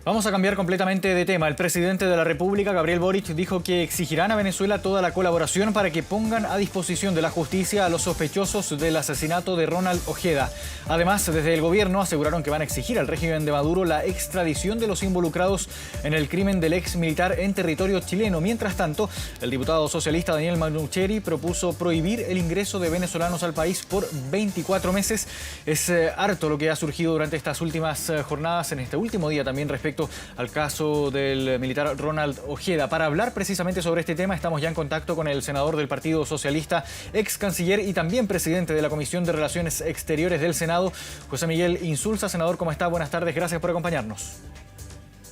Vamos a cambiar completamente de tema. El presidente de la República, Gabriel Boric, dijo que exigirán a Venezuela toda la colaboración para que pongan a disposición de la justicia a los sospechosos del asesinato de Ronald Ojeda. Además, desde el gobierno aseguraron que van a exigir al régimen de Maduro la extradición de los involucrados en el crimen del ex militar en territorio chileno. Mientras tanto, el diputado socialista Daniel Manucheri propuso prohibir el ingreso de venezolanos al país por 24 meses. Es harto lo que ha surgido durante estas últimas jornadas, en este último día también respecto al caso del militar Ronald Ojeda. Para hablar precisamente sobre este tema estamos ya en contacto con el senador del Partido Socialista, ex canciller y también presidente de la Comisión de Relaciones Exteriores del Senado, José Miguel Insulza. Senador, ¿cómo está? Buenas tardes, gracias por acompañarnos.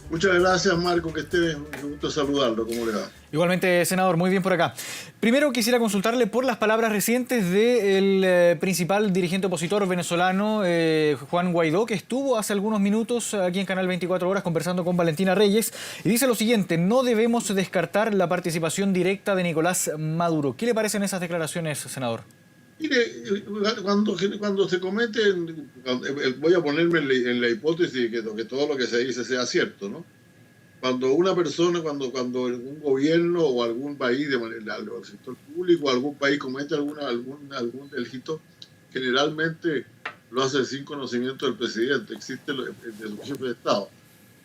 Muchas gracias, Marco, que esté bien. Me gusta saludarlo. ¿Cómo le va? Igualmente, senador, muy bien por acá. Primero quisiera consultarle por las palabras recientes del principal dirigente opositor venezolano, Juan Guaidó, que estuvo hace algunos minutos aquí en Canal 24 Horas conversando con Valentina Reyes, y dice lo siguiente: no debemos descartar la participación directa de Nicolás Maduro. ¿Qué le parecen esas declaraciones, senador? Mire, cuando se cometen, voy a ponerme en la hipótesis de que todo lo que se dice sea cierto, ¿no? Cuando una persona, cuando un gobierno o algún país, del sector público, algún país comete algún delito, generalmente lo hace sin conocimiento del presidente, de su jefe de Estado.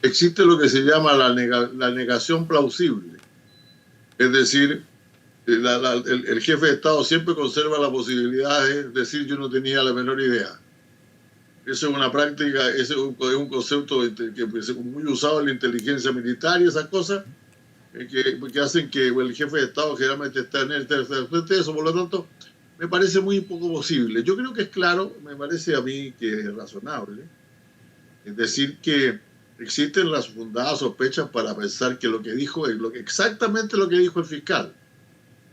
Existe lo que se llama la negación plausible, es decir, el jefe de Estado siempre conserva la posibilidad de decir yo no tenía la menor idea. Eso es una práctica, ese es un concepto que es muy usado en la inteligencia militar y esas cosas que hacen que el jefe de Estado generalmente está en el frente de eso. Por lo tanto, me parece muy poco posible. Yo creo que es claro, me parece a mí que es razonable, es decir, que existen las fundadas sospechas para pensar que lo que dijo es exactamente lo que dijo el fiscal.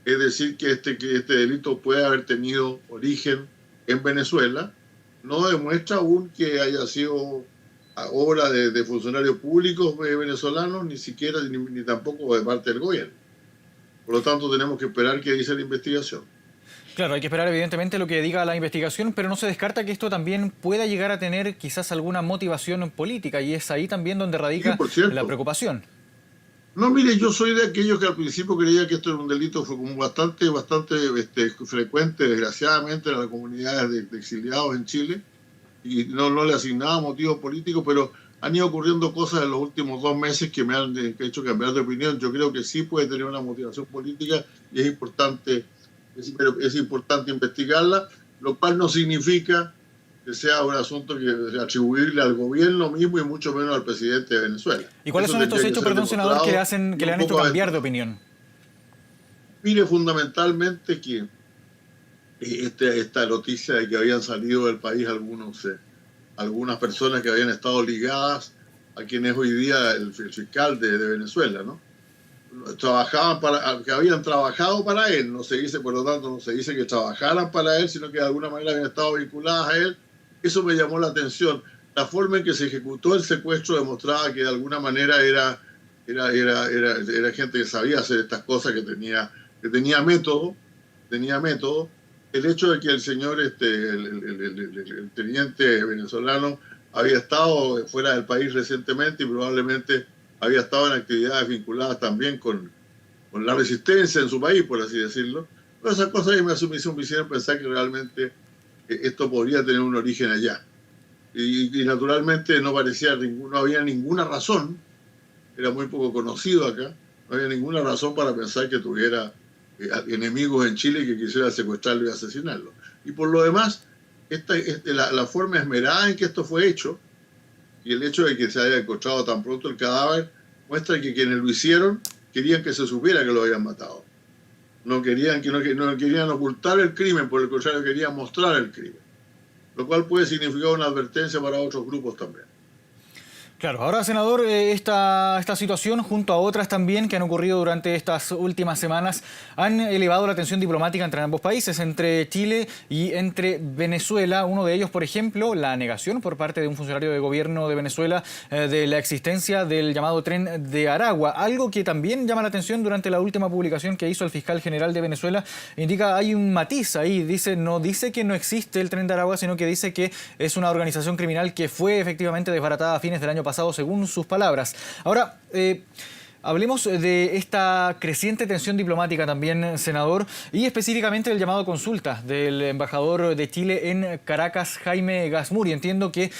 Es decir, que este delito puede haber tenido origen en Venezuela. No demuestra aún que haya sido obra de funcionarios públicos venezolanos, ni siquiera, ni tampoco de parte del gobierno. Por lo tanto, tenemos que esperar qué dice la investigación. Claro, hay que esperar evidentemente lo que diga la investigación, pero no se descarta que esto también pueda llegar a tener quizás alguna motivación política, y es ahí también donde radica la preocupación. No, mire, yo soy de aquellos que al principio creía que esto era un delito como bastante frecuente, desgraciadamente, en las comunidades de exiliados en Chile, y no le asignaba motivos políticos, pero han ido ocurriendo cosas en los últimos 2 meses que me han hecho cambiar de opinión. Yo creo que sí puede tener una motivación política y es importante investigarla, lo cual no significa que sea un asunto que atribuirle al gobierno mismo y mucho menos al presidente de Venezuela. ¿Y cuáles son estos hechos, perdón, senador, que le han hecho cambiar de opinión? Mire, fundamentalmente que esta noticia de que habían salido del país algunas personas que habían estado ligadas a quien es hoy día el fiscal de Venezuela, ¿no? Que habían trabajado para él, no se dice, por lo tanto, no se dice que trabajaran para él, sino que de alguna manera habían estado vinculadas a él. Eso me llamó la atención. La forma en que se ejecutó el secuestro demostraba que de alguna manera era gente que sabía hacer estas cosas, que tenía método. El hecho de que el señor, el teniente venezolano, había estado fuera del país recientemente y probablemente había estado en actividades vinculadas también con la resistencia en su país, por así decirlo. Pero esas cosas me hicieron pensar que realmente esto podría tener un origen allá. Y naturalmente no había ninguna razón, era muy poco conocido acá, no había ninguna razón para pensar que tuviera enemigos en Chile que quisieran secuestrarlo y asesinarlo. Y por lo demás, la forma esmerada en que esto fue hecho, y el hecho de que se haya encontrado tan pronto el cadáver, muestra que quienes lo hicieron querían que se supiera que lo habían matado. No querían ocultar el crimen, por el contrario, querían mostrar el crimen. Lo cual puede significar una advertencia para otros grupos también. Claro, ahora, senador, esta situación, junto a otras también que han ocurrido durante estas últimas semanas, han elevado la tensión diplomática entre ambos países, entre Chile y entre Venezuela. Uno de ellos, por ejemplo, la negación por parte de un funcionario de gobierno de Venezuela de la existencia del llamado Tren de Aragua. Algo que también llama la atención durante la última publicación que hizo el fiscal general de Venezuela. Indica, hay un matiz ahí, no dice que no existe el Tren de Aragua, sino que dice que es una organización criminal que fue efectivamente desbaratada a fines del año pasado pasado según sus palabras. Ahora, hablemos de esta creciente tensión diplomática también, senador, y específicamente del llamado a consulta del embajador de Chile en Caracas, Jaime Gazmuri. Entiendo que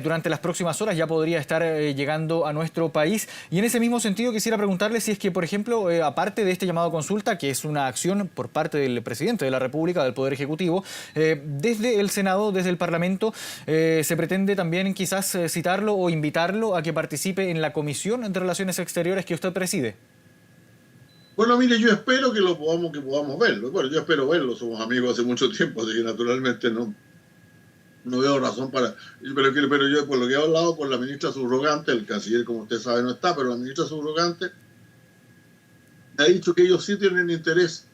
durante las próximas horas ya podría estar llegando a nuestro país. Y en ese mismo sentido quisiera preguntarle si es que, por ejemplo, aparte de este llamado a consulta, que es una acción por parte del presidente de la República, del Poder Ejecutivo, desde el Senado, desde el Parlamento, se pretende también quizás citarlo o invitarlo a que participe en la Comisión de Relaciones Exteriores que usted preside. Bueno, mire, yo espero que podamos verlo. Bueno, yo espero verlo, somos amigos hace mucho tiempo, así que naturalmente no veo razón para... Pero yo, por lo que he hablado con la ministra subrogante, el canciller, como usted sabe, no está, pero la ministra subrogante ha dicho que ellos sí tienen interés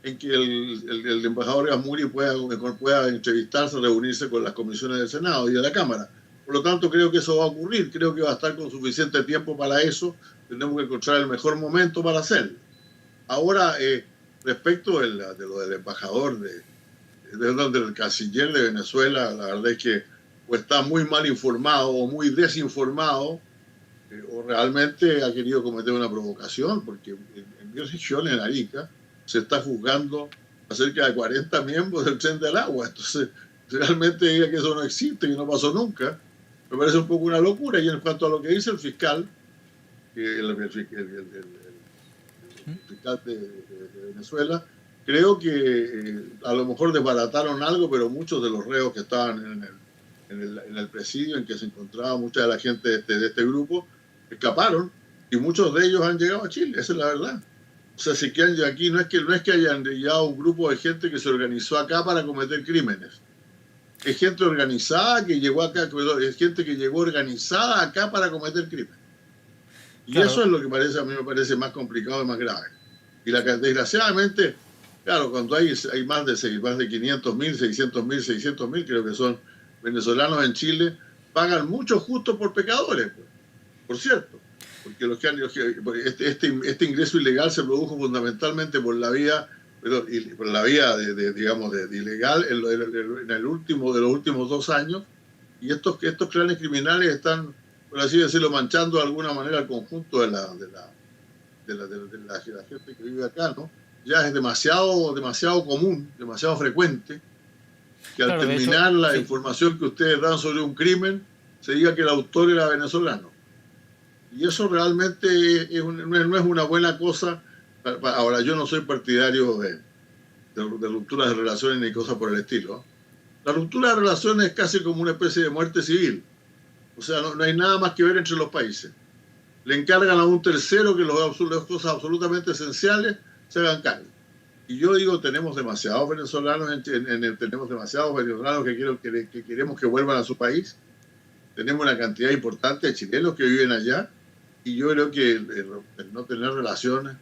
en que el embajador Gazmuri pueda entrevistarse, reunirse con las comisiones del Senado y de la Cámara. Por lo tanto, creo que eso va a ocurrir, creo que va a estar con suficiente tiempo para eso, tenemos que encontrar el mejor momento para hacerlo. Ahora, respecto de lo del embajador, del canciller de Venezuela, la verdad es que o está muy mal informado o muy desinformado, o realmente ha querido cometer una provocación, porque en mi región, en Arica, se está juzgando a cerca de 40 miembros del Tren del Agua. Entonces, realmente diga que eso no existe, que no pasó nunca, me parece un poco una locura. Y en cuanto a lo que dice el fiscal, el fiscal de Venezuela, creo que a lo mejor desbarataron algo, pero muchos de los reos que estaban en el presidio en que se encontraba mucha de la gente de este grupo escaparon, y muchos de ellos han llegado a Chile, esa es la verdad. O sea, si quedan aquí, no es que hayan llegado un grupo de gente que se organizó acá para cometer crímenes. Es gente organizada que llegó acá, es gente que llegó organizada acá para cometer crímenes. Y claro, eso es lo que a mí me parece más complicado y más grave. Y desgraciadamente, claro, cuando hay más de 500.000, 600.000, creo que son venezolanos en Chile, pagan mucho justo por pecadores, pues, por cierto. Porque este ingreso ilegal se produjo fundamentalmente por la vía, de ilegal en el último de los últimos 2 años, y estos clanes criminales están, por así decirlo, manchando de alguna manera el conjunto de la gente que vive acá, ¿no? Ya es demasiado común, demasiado frecuente, que al terminar la información que ustedes dan sobre un crimen, se diga que el autor era venezolano. Y eso realmente no es una buena cosa. Ahora, yo no soy partidario de rupturas de relaciones ni cosas por el estilo. La ruptura de relaciones es casi como una especie de muerte civil. O sea, no hay nada más que ver entre los países. Le encargan a un tercero que las cosas absolutamente esenciales se hagan cargo. Y yo digo, tenemos demasiados venezolanos que queremos que vuelvan a su país. Tenemos una cantidad importante de chilenos que viven allá. Y yo creo que el no tener relaciones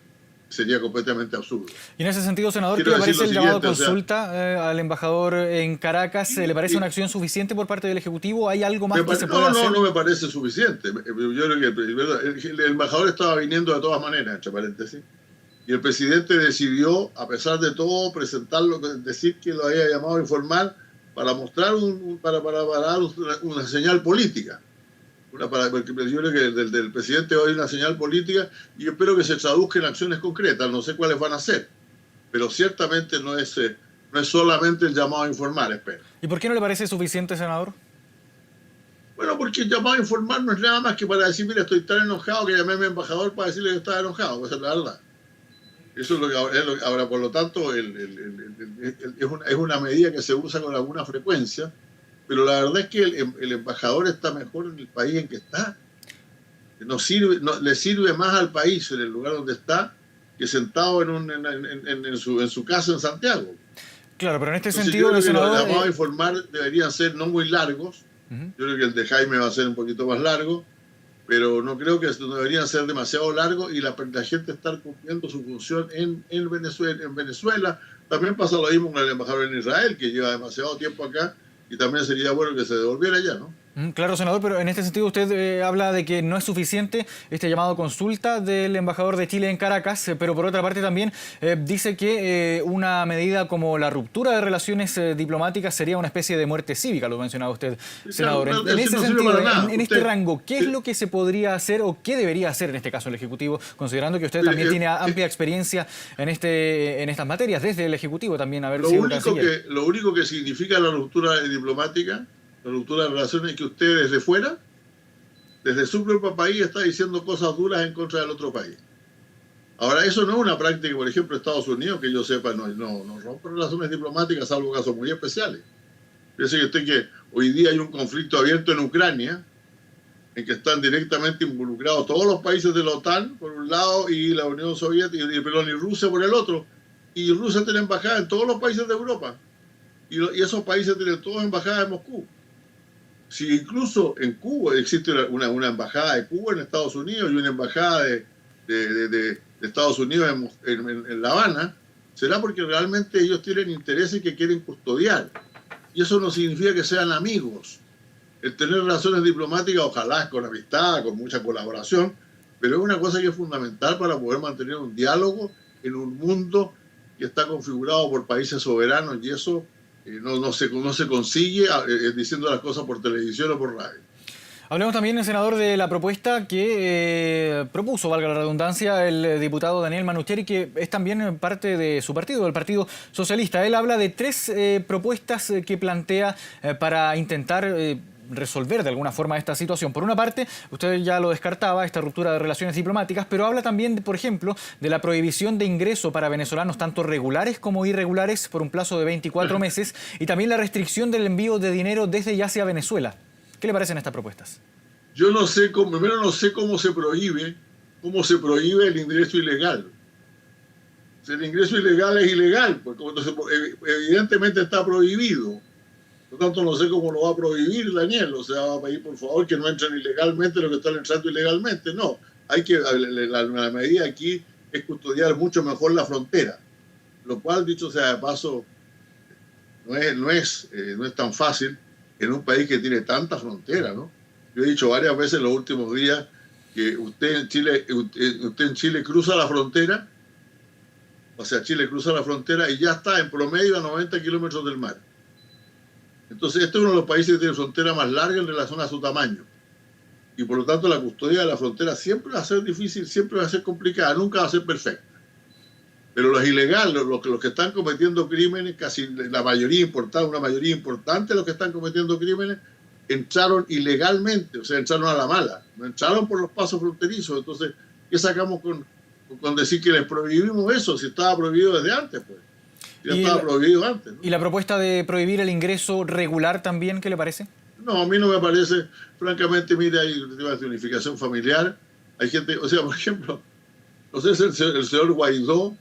sería completamente absurdo. Y en ese sentido, senador, ¿qué le parece el llamado a consulta al embajador en Caracas? ¿Le parece una acción suficiente por parte del Ejecutivo? ¿Hay algo más que se pueda hacer? No me parece suficiente. Yo creo que el embajador estaba viniendo de todas maneras, entre paréntesis, y el presidente decidió, a pesar de todo, presentarlo, decir que lo había llamado a informar para mostrar para dar una señal política. Porque yo creo que del presidente hoy una señal política, y yo espero que se traduzca en acciones concretas. No sé cuáles van a ser, pero ciertamente no es solamente el llamado a informar, espero. ¿Y por qué no le parece suficiente, senador? Bueno, porque el llamado a informar no es nada más que para decir, mira, estoy tan enojado que llamé a mi embajador para decirle que estaba enojado. Esa es la verdad. Eso es lo que ahora, por lo tanto, es una medida que se usa con alguna frecuencia. Pero la verdad es que el embajador está mejor en el país en que está. Le sirve más al país en el lugar donde está que sentado en su casa en Santiago. Claro, pero en este Entonces, sentido, los senador, llamados a informar deberían ser no muy largos. Yo creo que el de Jaime va a ser un poquito más largo, pero no creo que deberían ser demasiado largos, y la gente estar cumpliendo su función en Venezuela. También pasa lo mismo con el embajador en Israel, que lleva demasiado tiempo acá, y también sería bueno que se devolviera allá, ¿no? Claro, senador, pero en este sentido usted habla de que no es suficiente este llamado a consulta del embajador de Chile en Caracas, pero por otra parte también dice que una medida como la ruptura de relaciones diplomáticas sería una especie de muerte cívica, lo mencionaba usted, senador. Claro, En ese no sirve sentido, para nada. en este rango, ¿qué es lo que se podría hacer o qué debería hacer en este caso el Ejecutivo, considerando que usted también tiene amplia experiencia en estas materias, desde el Ejecutivo también haber sido canciller? Lo único que significa la ruptura diplomática, la ruptura de relaciones, es que usted desde fuera, desde su propio país, está diciendo cosas duras en contra del otro país. Ahora, eso no es una práctica, por ejemplo, Estados Unidos, que yo sepa, no rompe relaciones diplomáticas, salvo casos muy especiales. Fíjese que que hoy día hay un conflicto abierto en Ucrania, en que están directamente involucrados todos los países de la OTAN, por un lado, y la Unión Soviética, y Rusia por el otro. Y Rusia tiene embajada en todos los países de Europa. Y esos países tienen todas embajadas en Moscú. Si incluso en Cuba existe una embajada de Cuba en Estados Unidos y una embajada de Estados Unidos en La Habana, será porque realmente ellos tienen intereses que quieren custodiar. Y eso no significa que sean amigos. El tener relaciones diplomáticas, ojalá con amistad, con mucha colaboración, pero es una cosa que es fundamental para poder mantener un diálogo en un mundo que está configurado por países soberanos, y eso no se consigue diciendo las cosas por televisión o por radio. Hablemos también, senador, de la propuesta que propuso, valga la redundancia, el diputado Daniel Manouchieri, que es también parte de su partido, del Partido Socialista. Él habla de tres propuestas que plantea para intentar resolver de alguna forma esta situación. Por una parte, usted ya lo descartaba, esta ruptura de relaciones diplomáticas, pero habla también, por ejemplo, de la prohibición de ingreso para venezolanos tanto regulares como irregulares por un plazo de 24 meses y también la restricción del envío de dinero desde y hacia Venezuela. ¿Qué le parecen estas propuestas? Yo no sé cómo se prohíbe el ingreso ilegal. Si el ingreso ilegal es ilegal, porque evidentemente está prohibido. Por lo tanto, no sé cómo lo va a prohibir Daniel. O sea, va a pedir por favor que no entren ilegalmente los que están entrando ilegalmente. No, la medida aquí es custodiar mucho mejor la frontera. Lo cual, dicho sea de paso, no es tan fácil en un país que tiene tanta frontera, ¿no? Yo he dicho varias veces en los últimos días que usted en Chile cruza la frontera, o sea, Chile cruza la frontera y ya está en promedio a 90 kilómetros del mar. Entonces, este es uno de los países que tiene frontera más larga en relación a su tamaño. Y por lo tanto, la custodia de la frontera siempre va a ser difícil, siempre va a ser complicada, nunca va a ser perfecta. Pero los ilegales, los que están cometiendo crímenes, casi una mayoría importante de los que están cometiendo crímenes, entraron ilegalmente, o sea, entraron a la mala, no entraron por los pasos fronterizos. Entonces, ¿qué sacamos con decir que les prohibimos eso? Si estaba prohibido desde antes, pues. Ya estaba prohibido antes, ¿no? ¿Y la propuesta de prohibir el ingreso regular también, qué le parece? No, a mí no me parece, francamente, mire, hay temas de unificación familiar, hay gente, o sea, por ejemplo, no sé si el señor Guaidó,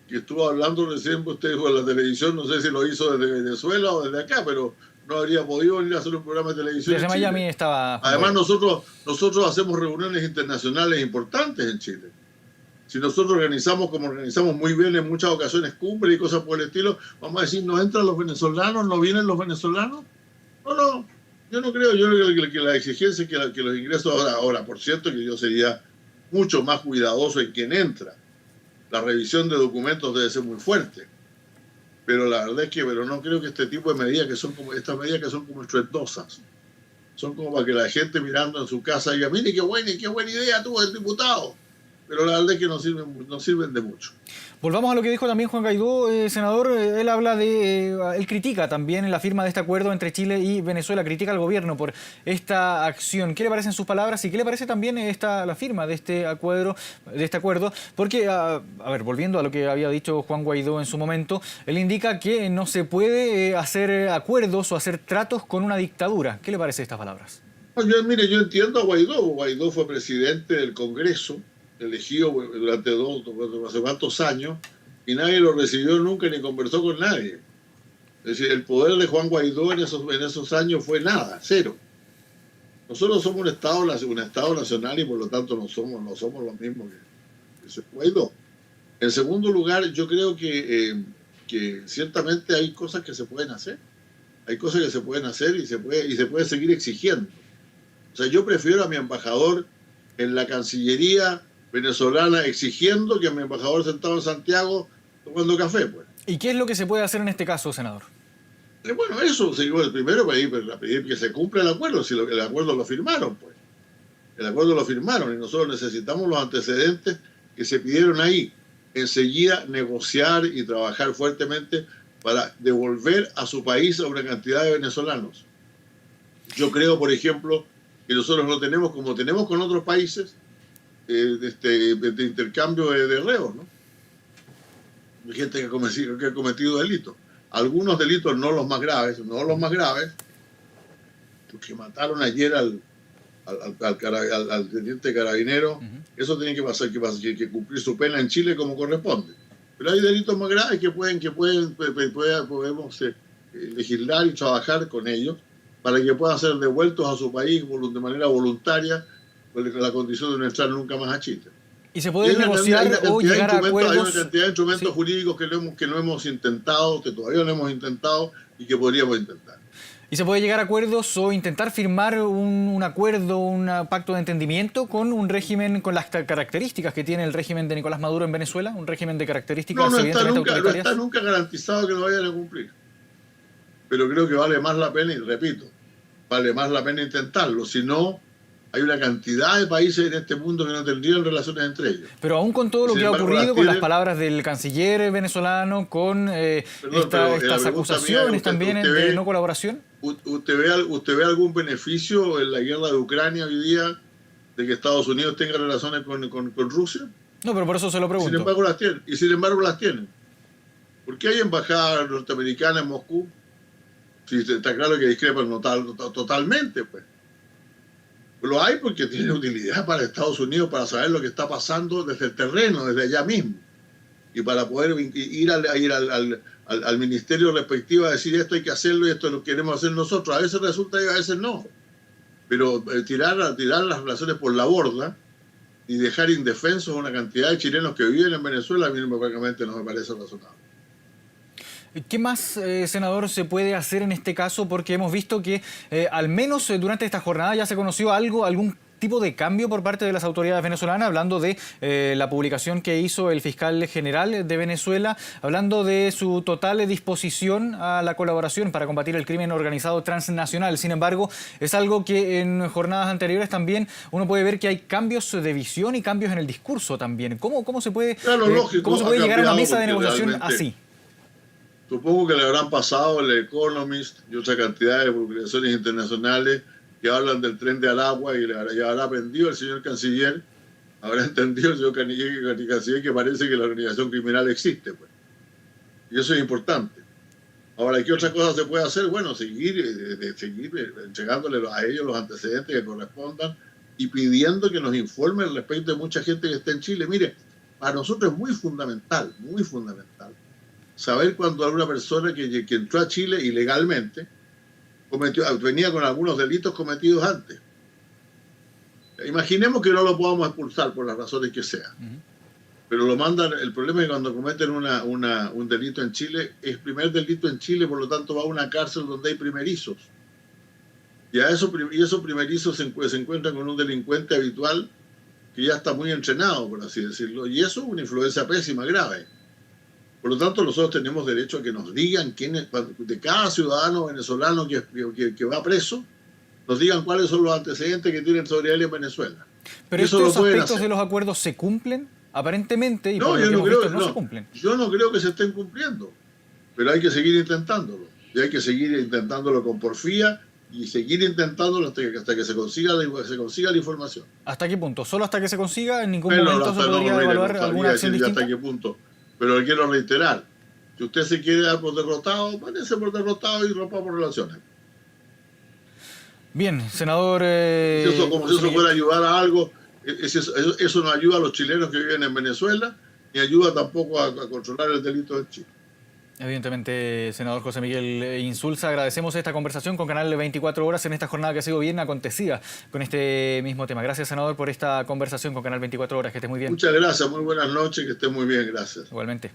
que estuvo hablando recién usted en la televisión, no sé si lo hizo desde Venezuela o desde acá, pero no habría podido venir a hacer un programa de televisión desde en Chile. Miami estaba... Además, nosotros hacemos reuniones internacionales importantes en Chile. Si nosotros organizamos, como organizamos muy bien en muchas ocasiones, cumbres y cosas por el estilo, vamos a decir, ¿no entran los venezolanos? ¿No vienen los venezolanos? No, yo no creo. Yo creo que la exigencia es que los ingresos ahora, por cierto, que yo sería mucho más cuidadoso en quien entra. La revisión de documentos debe ser muy fuerte. Pero la verdad es que no creo que este tipo de medidas estas medidas que son como estruendosas, son como para que la gente mirando en su casa diga, mire qué buena idea tuvo el diputado. Pero la verdad es que no sirven de mucho. Volvamos a lo que dijo también Juan Guaidó, senador. Él habla él critica también la firma de este acuerdo entre Chile y Venezuela, critica al gobierno por esta acción. ¿Qué le parecen sus palabras y qué le parece también la firma de este acuerdo? Porque, a ver, volviendo a lo que había dicho Juan Guaidó en su momento, él indica que no se puede hacer acuerdos o hacer tratos con una dictadura. ¿Qué le parece estas palabras? Yo entiendo a Guaidó. Guaidó fue presidente del Congreso, elegido durante hace cuántos años, y nadie lo recibió nunca ni conversó con nadie. Es decir, el poder de Juan Guaidó en esos años fue nada, cero. Nosotros somos un Estado nacional y por lo tanto no somos lo mismo que Guaidó. En segundo lugar, yo creo que ciertamente hay cosas que se pueden hacer. hay cosas que se pueden hacer y se puede seguir exigiendo. O sea, yo prefiero a mi embajador en la Cancillería venezolana exigiendo que a mi embajador sentado en Santiago tomando café, pues. ¿Y qué es lo que se puede hacer en este caso, senador? Bueno, eso, primero pedir que se cumpla el acuerdo, si el acuerdo lo firmaron, pues. El acuerdo lo firmaron y nosotros necesitamos los antecedentes que se pidieron ahí. Enseguida negociar y trabajar fuertemente para devolver a su país a una cantidad de venezolanos. Yo creo, por ejemplo, que nosotros no tenemos, como tenemos con otros países, de intercambio de reos, ¿no? Hay gente que ha cometido delitos. Algunos delitos, no los más graves, porque mataron ayer al teniente carabinero. Eso tiene que pasar, que cumplir su pena en Chile como corresponde. Pero hay delitos más graves que podemos legislar y trabajar con ellos para que puedan ser devueltos a su país de manera voluntaria, con la condición de no entrar nunca más a Chile. ¿Y se puede negociar o llegar a acuerdos? Hay una cantidad de instrumentos jurídicos que no hemos intentado, que todavía no hemos intentado y que podríamos intentar. ¿Y se puede llegar a acuerdos o intentar firmar un acuerdo, un pacto de entendimiento con un régimen con las características que tiene el régimen de Nicolás Maduro en Venezuela? ¿Un régimen de características evidentemente autoritarias? No está nunca garantizado que lo vayan a cumplir. Pero creo que vale más la pena, y repito, vale más la pena intentarlo. Si no, hay una cantidad de países en este mundo que no tendrían relaciones entre ellos. Pero aún con todo lo que ha ocurrido, con las palabras del canciller venezolano, con estas acusaciones también de no colaboración. ¿Usted ve algún beneficio en la guerra de Ucrania hoy día de que Estados Unidos tenga relaciones con Rusia? No, pero por eso se lo pregunto. Sin embargo las tienen. ¿Por qué hay embajada norteamericana en Moscú? Sí, está claro que discrepan totalmente, pues. Lo hay porque tiene utilidad para Estados Unidos, para saber lo que está pasando desde el terreno, desde allá mismo. Y para poder ir al ministerio respectivo a decir esto hay que hacerlo y esto lo queremos hacer nosotros. A veces resulta y a veces no. Pero tirar las relaciones por la borda y dejar indefensos a una cantidad de chilenos que viven en Venezuela, a mí francamente no me parece razonable. ¿Qué más, senador, se puede hacer en este caso? Porque hemos visto que al menos durante esta jornada ya se conoció algún tipo de cambio por parte de las autoridades venezolanas, hablando de la publicación que hizo el fiscal general de Venezuela, hablando de su total disposición a la colaboración para combatir el crimen organizado transnacional. Sin embargo, es algo que en jornadas anteriores también uno puede ver que hay cambios de visión y cambios en el discurso también. ¿Cómo se puede, ¿cómo se puede llegar a una mesa de negociación así? Supongo que le habrán pasado el Economist y otra cantidad de publicaciones internacionales que hablan del tren de Aragua y habrá aprendido el señor canciller, habrá entendido el señor canciller que parece que la organización criminal existe, pues. Y eso es importante. Ahora, ¿qué otra cosa se puede hacer? Bueno, seguir entregándole a ellos los antecedentes que correspondan y pidiendo que nos informen respecto de mucha gente que está en Chile. Mire, para nosotros es muy fundamental saber cuando alguna persona que entró a Chile ilegalmente venía con algunos delitos cometidos antes. Imaginemos que no lo podamos expulsar por las razones que sean. Pero lo mandan. El problema es que cuando cometen un delito en Chile, es primer delito en Chile, por lo tanto va a una cárcel donde hay primerizos. Y esos primerizos se encuentran con un delincuente habitual que ya está muy entrenado, por así decirlo. Y eso es una influencia pésima, grave. Por lo tanto, nosotros tenemos derecho a que nos digan de cada ciudadano venezolano que va preso, nos digan cuáles son los antecedentes que tienen sobre él en Venezuela. Pero estos aspectos de los acuerdos se cumplen, aparentemente, y no, yo no creo, no se cumplen. Yo no creo que se estén cumpliendo, pero hay que seguir intentándolo. Y hay que seguir intentándolo con porfía y seguir intentándolo hasta que se consiga la información. ¿Hasta qué punto? ¿Solo hasta que se consiga? ¿En ningún momento se podría evaluar alguna acción distinta? ¿Hasta qué punto? Pero le quiero reiterar, si usted se quiere dar por derrotado, váyase por derrotado y rompa por relaciones. Bien, senador... Como si eso fuera ayudar a algo, eso no ayuda a los chilenos que viven en Venezuela, ni ayuda tampoco a controlar el delito en Chile. Evidentemente, senador José Miguel Insulza, agradecemos esta conversación con Canal 24 Horas en esta jornada que ha sido bien acontecida con este mismo tema. Gracias, senador, por esta conversación con Canal 24 Horas. Que esté muy bien. Muchas gracias, muy buenas noches, que esté muy bien, gracias. Igualmente.